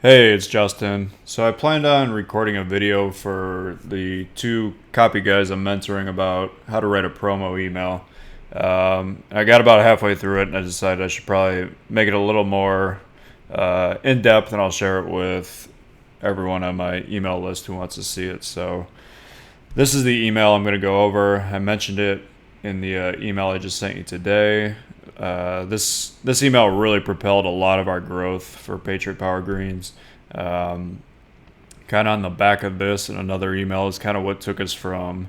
Hey, it's Justin. So I planned on recording a video for the two copy guys I'm mentoring about how to write a promo email. I got about halfway through it and I decided I should probably make it a little more in depth, and I'll share it with everyone on my email list who wants to see it. So this is the email I'm going to go over. I mentioned it in the email I just sent you today. This email really propelled a lot of our growth for Patriot Power Greens. Um, Kind of on the back of this and another email is kind of what took us from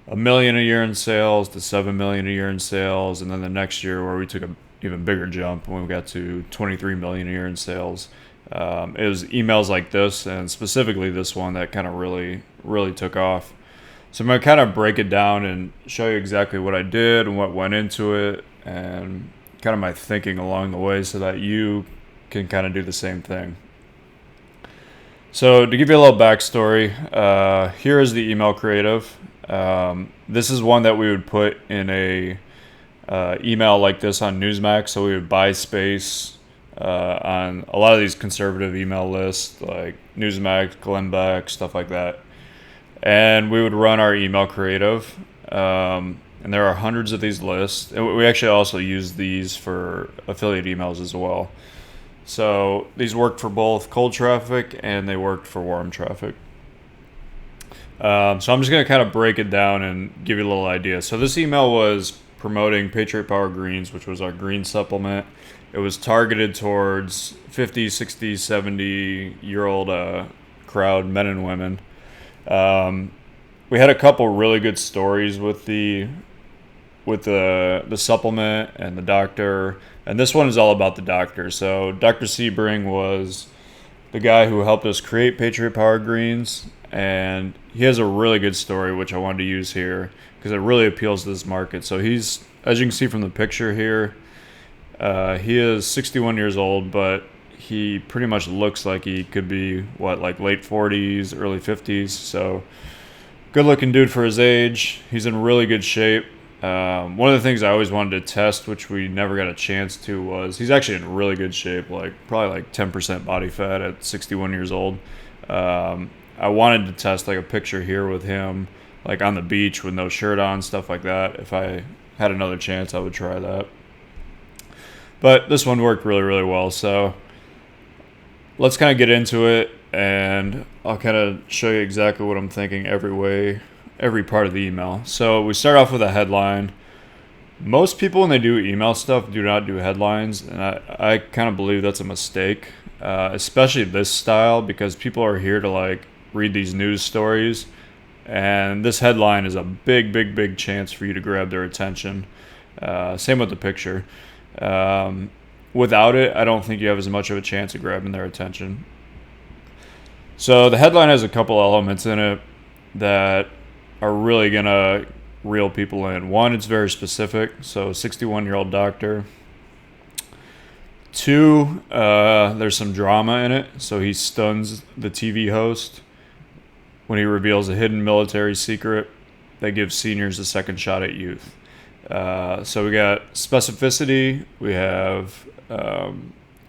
a million a year in sales to 7 million a year in sales, and then the next year where we took an even bigger jump when we got to 23 million a year in sales. It was emails like this, and specifically this one, that kind of really took off. So I'm going to kind of break it down and show you exactly what I did and what went into it and kind of my thinking along the way so that you can kind of do the same thing. So to give you a little backstory, here is the email creative. This is one that we would put in a email like this on Newsmax. So we would buy space on a lot of these conservative email lists like Newsmax, Glenn Beck, stuff like that. And we would run our email creative. And there are hundreds of these lists. And we actually also use these for affiliate emails as well. So these worked for both cold traffic and they worked for warm traffic. So I'm just going to kind of break it down and give you a little idea. So this email was promoting Patriot Power Greens, which was our green supplement. It was targeted towards 50, 60, 70-year-old crowd, men and women. We had a couple really good stories with the supplement and the doctor, and this one is all about the doctor. So Dr. Sebring was the guy who helped us create Patriot Power Greens, and he has a really good story which I wanted to use here because it really appeals to this market. So he's, as you can see from the picture here, he is 61 years old, but he pretty much looks like he could be like late 40s, early 50s. So good looking dude for his age. He's in really good shape. One of the things I always wanted to test, which we never got a chance to, was he's actually in really good shape, like probably like 10% body fat at 61 years old. I wanted to test like a picture here with him, like on the beach with no shirt on, stuff like that. If I had another chance, I would try that. But this one worked really well. So let's kind of get into it, and I'll kind of show you exactly what I'm thinking every part of the email. So we start off with a headline. Most people, when they do email stuff, do not do headlines, and I kind of believe that's a mistake, especially this style, because people are here to like read these news stories, and this headline is a big chance for you to grab their attention. Same with the picture. Without it, I don't think you have as much of a chance of grabbing their attention. So the headline has a couple elements in it that are really going to reel people in. One, it's very specific. So 61-year-old doctor. Two, there's some drama in it. So he stuns the TV host when he reveals a hidden military secret that gives seniors a second shot at youth. So we got specificity. We have a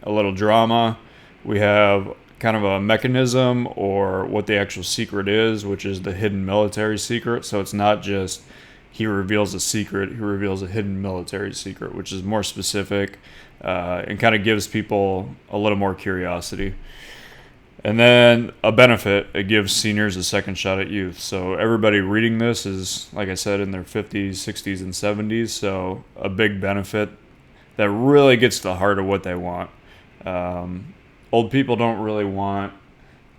little drama. We have kind of a mechanism or what the actual secret is, which is the hidden military secret. So it's not just he reveals a secret, he reveals a hidden military secret, which is more specific and kind of gives people a little more curiosity. And then a benefit, it gives seniors a second shot at youth. So everybody reading this is, like I said, in their 50s, 60s, and 70s. So a big benefit that really gets to the heart of what they want. Old people don't really want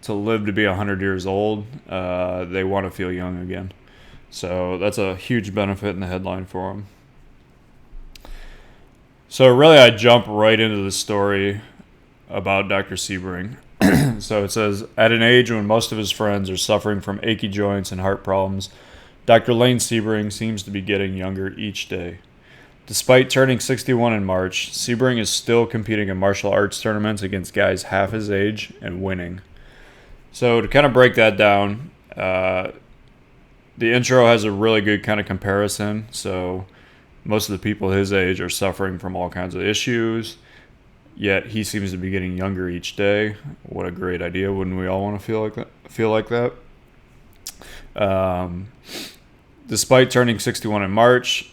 to live to be 100 years old. They want to feel young again. So that's a huge benefit in the headline for them. So really, I jump right into the story about Dr. Sebring. So it says, at an age when most of his friends are suffering from achy joints and heart problems, Dr. Lane Sebring seems to be getting younger each day. Despite turning 61 in March, Sebring is still competing in martial arts tournaments against guys half his age and winning. So to kind of break that down, the intro has a really good kind of comparison. So most of the people his age are suffering from all kinds of issues. yet he seems to be getting younger each day. What a great idea! Wouldn't we all want to feel like that? Um, Despite turning 61 in March,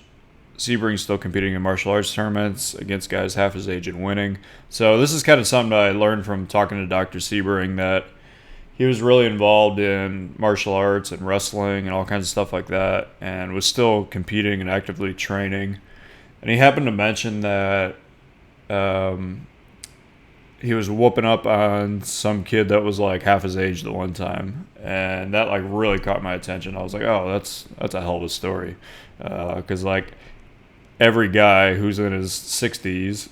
Sebring's still competing in martial arts tournaments against guys half his age and winning. So this is kind of something I learned from talking to Dr. Sebring, that he was really involved in martial arts and wrestling and all kinds of stuff like that, and was still competing and actively training. And he happened to mention that he was whooping up on some kid that was like half his age the one time, and that like really caught my attention. I was like, oh, that's a hell of a story, because like every guy who's in his 60s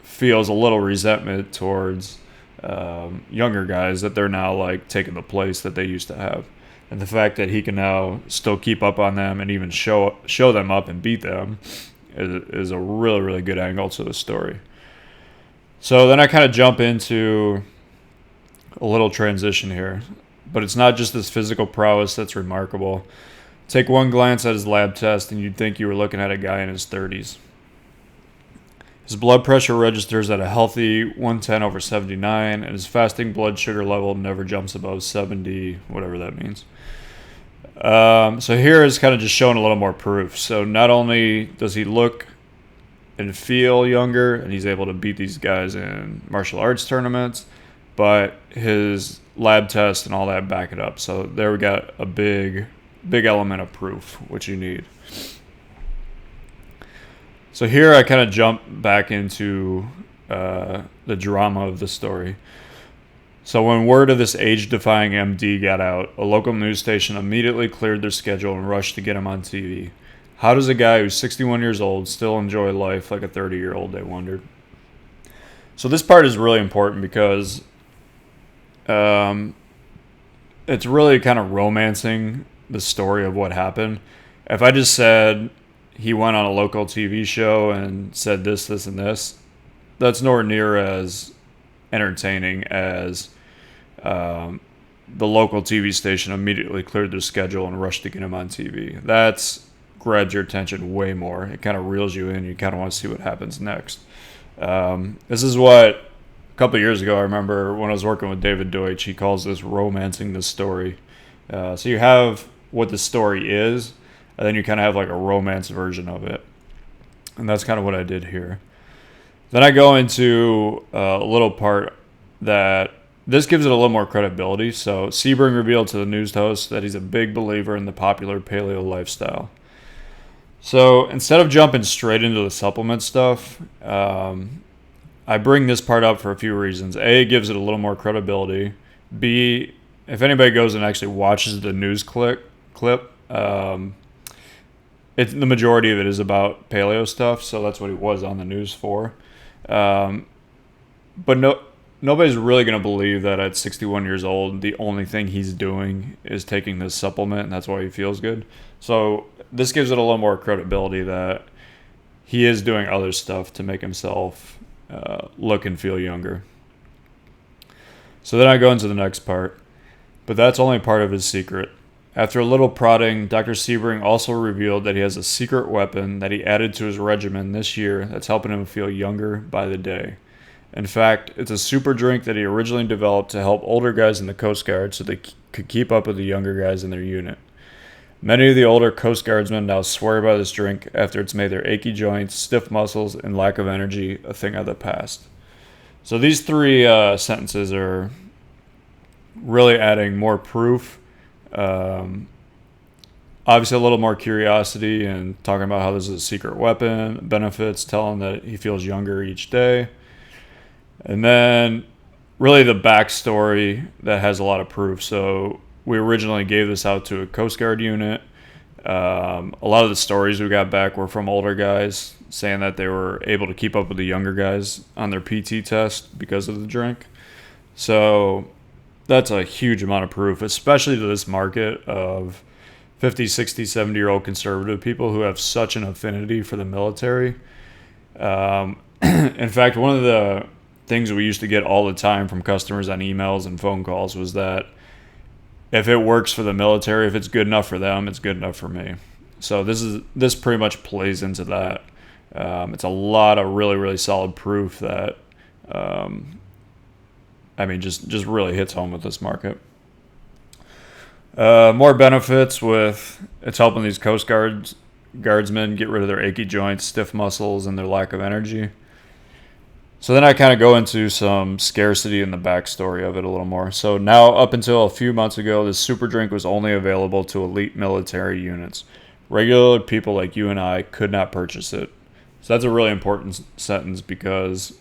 feels a little resentment towards younger guys, that they're now like taking the place that they used to have. And the fact that he can now still keep up on them and even show them up and beat them is a really, really good angle to the story. So then I kind of jump into a little transition here. But it's not just his physical prowess that's remarkable. Take one glance at his lab test and you'd think you were looking at a guy in his 30s. His blood pressure registers at a healthy 110/79, and his fasting blood sugar level never jumps above 70, whatever that means. So here is kind of just showing a little more proof. So not only does he look and feel younger, and he's able to beat these guys in martial arts tournaments, but his lab tests and all that back it up. So there we got a big element of proof, which you need. So here I kind of jump back into the drama of the story. So when word of this age-defying MD got out, a local news station immediately cleared their schedule and rushed to get him on TV. How does a guy who's 61 years old still enjoy life like a 30-year-old, they wondered. So this part is really important because it's really kind of romancing the story of what happened. If I just said he went on a local TV show and said this, and this, that's nowhere near as entertaining as the local TV station immediately cleared their schedule and rushed to get him on TV. That's grabs your attention way more. It kind of reels you in. You kind of want to see what happens next. This is what a couple of years ago I remember when I was working with David Deutsch, he calls this romancing the story. So you have what the story is, and then you kind of have like a romance version of it. And that's kind of what I did here. Then I go into a little part that this gives it a little more credibility. So Sebring revealed to the news host that he's a big believer in the popular paleo lifestyle. So instead of jumping straight into the supplement stuff, I bring this part up for a few reasons. A, it gives it a little more credibility. B, if anybody goes and actually watches the news clip, the majority of it is about paleo stuff, so that's what he was on the news for. But nobody's really going to believe that at 61 years old, the only thing he's doing is taking this supplement, and that's why he feels good. So this gives it a little more credibility that he is doing other stuff to make himself look and feel younger. So then I go into the next part, but that's only part of his secret. After a little prodding, Dr. Sebring also revealed that he has a secret weapon that he added to his regimen this year that's helping him feel younger by the day. In fact, it's a super drink that he originally developed to help older guys in the Coast Guard so they could keep up with the younger guys in their unit. Many of the older Coast Guardsmen now swear by this drink after it's made their achy joints, stiff muscles, and lack of energy a thing of the past. So these three sentences are really adding more proof. Obviously a little more curiosity and talking about how this is a secret weapon, benefits, telling that he feels younger each day. And then really the backstory that has a lot of proof. So we originally gave this out to a Coast Guard unit. A lot of the stories we got back were from older guys saying that they were able to keep up with the younger guys on their PT test because of the drink. So that's a huge amount of proof, especially to this market of 50, 60, 70-year-old conservative people who have such an affinity for the military. In fact, one of the things we used to get all the time from customers on emails and phone calls was that if it works for the military, if it's good enough for them, it's good enough for me. So this pretty much plays into that. It's a lot of really, really solid proof that, um, just really hits home with this market. More benefits with it's helping these guardsmen get rid of their achy joints, stiff muscles, and their lack of energy. So then I kind of go into some scarcity and the backstory of it a little more. So now, up until a few months ago, this super drink was only available to elite military units. Regular people like you and I could not purchase it. So that's a really important sentence because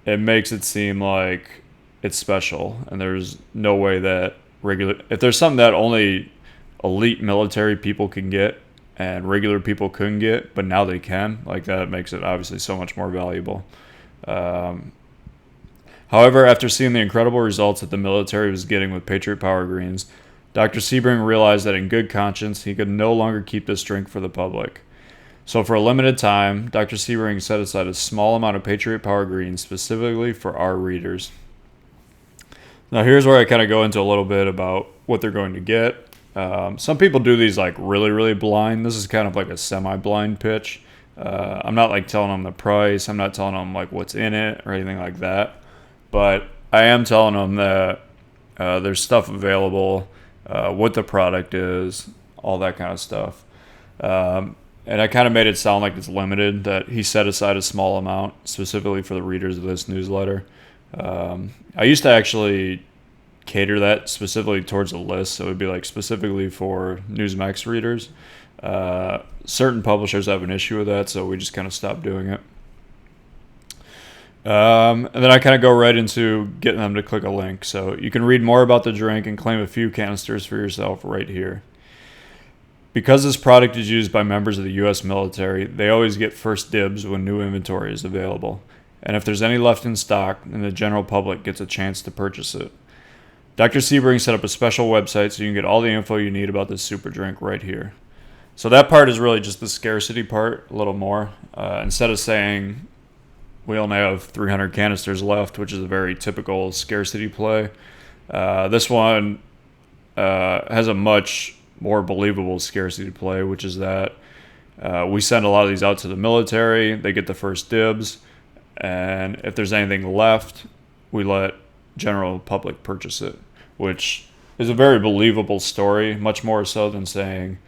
it makes it seem like it's special, and there's no way that if there's something that only elite military people can get and regular people couldn't get, but now they can, like that makes it obviously so much more valuable. Um, However, after seeing the incredible results that the military was getting with Patriot Power Greens, Dr. Sebring realized that in good conscience he could no longer keep this drink for the public. So for a limited time, Dr. Sebring set aside a small amount of Patriot Power Greens specifically for our readers. Now here's where I kind of go into a little bit about what they're going to get. Some people do these like really, really blind. This is kind of like a semi-blind pitch. I'm not like telling them the price. I'm not telling them like what's in it or anything like that. But I am telling them that there's stuff available, what the product is, all that kind of stuff. And I kind of made it sound like it's limited, that he set aside a small amount specifically for the readers of this newsletter. I used to actually cater that specifically towards a list, so it would be like specifically for Newsmax readers. Certain publishers have an issue with that, so we just kind of stopped doing it. And then I kind of go right into getting them to click a link. So you can read more about the drink and claim a few canisters for yourself right here. Because this product is used by members of the U.S. military, they always get first dibs when new inventory is available. And if there's any left in stock, then the general public gets a chance to purchase it. Dr. Sebring set up a special website so you can get all the info you need about this super drink right here. So that part is really just the scarcity part, a little more. Instead of saying we only have 300 canisters left, which is a very typical scarcity play, this one has a much more believable scarcity play, which is that we send a lot of these out to the military, they get the first dibs, and if there's anything left, we let general public purchase it, which is a very believable story, much more so than saying,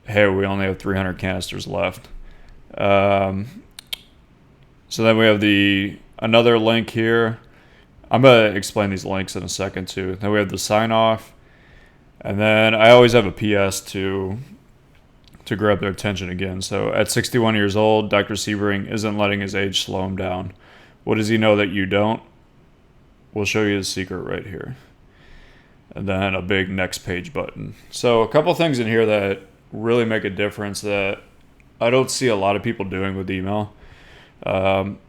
hey, we only have 300 canisters left. So then we have another link here. I'm going to explain these links in a second too. Then we have the sign off. And then I always have a PS to grab their attention again. So at 61 years old, Dr. Sebring isn't letting his age slow him down. What does he know that you don't? We'll show you the secret right here. And then a big next page button. So a couple things in here that really make a difference that I don't see a lot of people doing with email. I'm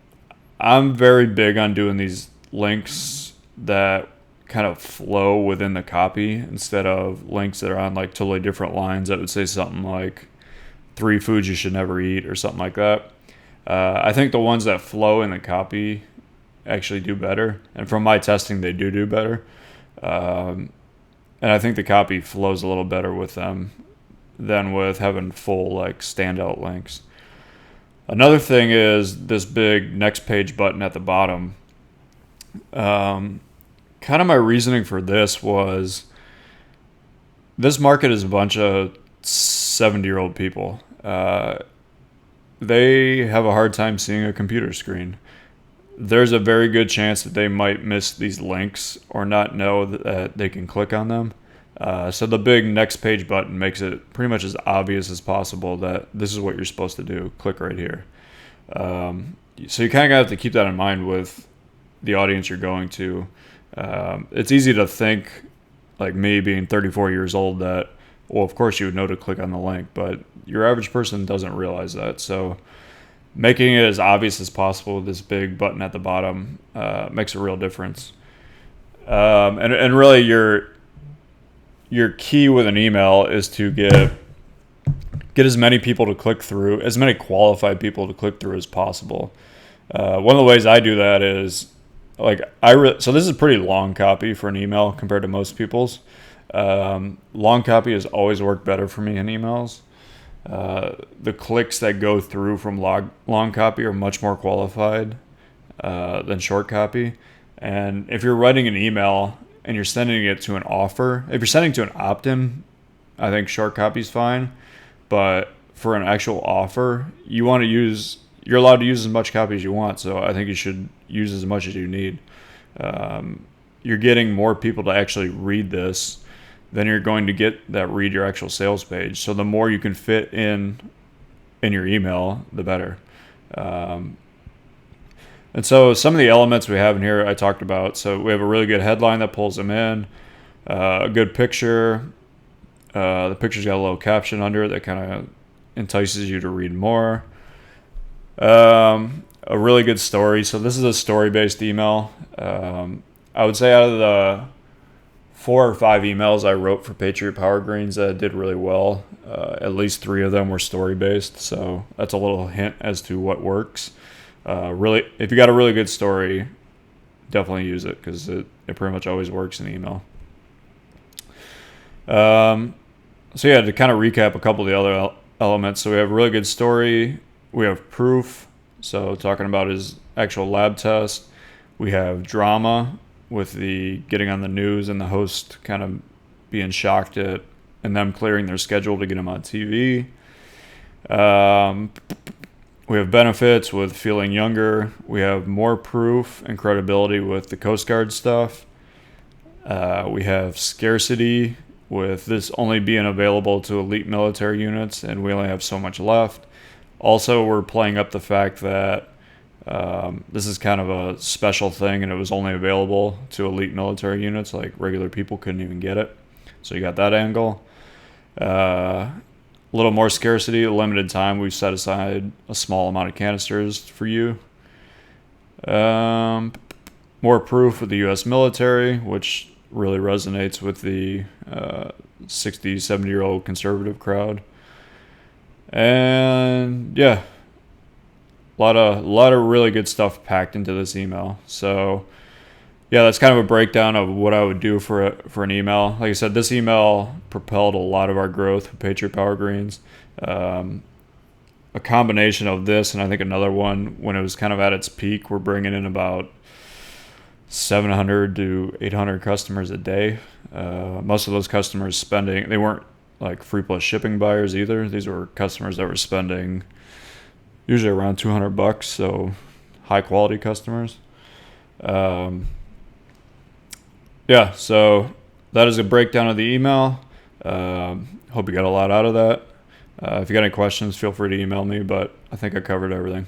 very big on doing these links that kind of flow within the copy instead of links that are on like totally different lines that would say something like 3 foods you should never eat or something like that. I think the ones that flow in the copy actually do better, and from my testing they do better. And I think the copy flows a little better with them than with having full like standout links. Another thing is this big next page button at the bottom. Kind of my reasoning for this was this market is a bunch of 70-year-old people. They have a hard time seeing a computer screen. There's a very good chance that they might miss these links or not know that they can click on them. So the big next page button makes it pretty much as obvious as possible that this is what you're supposed to do. Click right here. So you kind of have to keep that in mind with the audience you're going to. It's easy to think, like me being 34 years old, that, well, of course you would know to click on the link, but your average person doesn't realize that. So making it as obvious as possible with this big button at the bottom makes a real difference. And really your key with an email is to get as many people to click through, as many qualified people to click through as possible. One of the ways I do that is so this is a pretty long copy for an email compared to most people's. Long copy has always worked better for me in emails. The clicks that go through from long copy are much more qualified than short copy. And if you're writing an email and you're sending it to an offer, if you're sending to an opt-in, I think short copy is fine. But for an actual offer, you're allowed to use as much copy as you want. So I think you should use as much as you need. You're getting more people to actually read this than you're going to get that read your actual sales page. So the more you can fit in your email, the better. And so some of the elements we have in here I talked about. So we have a really good headline that pulls them in, a good picture. The picture's got a little caption under it that kind of entices you to read more. A really good story. So this is a story-based email. I would say out of the 4 or 5 emails I wrote for Patriot Power Greens that did really well, at least 3 of them were story-based. So that's a little hint as to what works. Really, if you got a really good story, definitely use it because it pretty much always works in email. So yeah, to kind of recap a couple of the other elements. So we have a really good story. We have proof. So talking about his actual lab test. We have drama with the getting on the news and the host kind of being shocked at and them clearing their schedule to get him on TV. We have benefits with feeling younger. We have more proof and credibility with the Coast Guard stuff. We have scarcity with this only being available to elite military units, and we only have so much left. Also, we're playing up the fact that this is kind of a special thing, and it was only available to elite military units. Like regular people couldn't even get it. So you got that angle. A little more scarcity, a limited time. We've set aside a small amount of canisters for you. More proof with the U.S. military, which really resonates with the 60, 70-year-old conservative crowd. And yeah, a lot of really good stuff packed into this email. So yeah, that's kind of a breakdown of what I would do for an email. Like I said, this email propelled a lot of our growth with Patriot Power Greens. A combination of this and I think another one when it was kind of at its peak, we're bringing in about 700 to 800 customers a day. Most of those customers they weren't like free plus shipping buyers either. These were customers that were spending usually around $200, so high quality customers. Yeah, so that is a breakdown of the email. Hope you got a lot out of that. If you got any questions, feel free to email me, but I think I covered everything.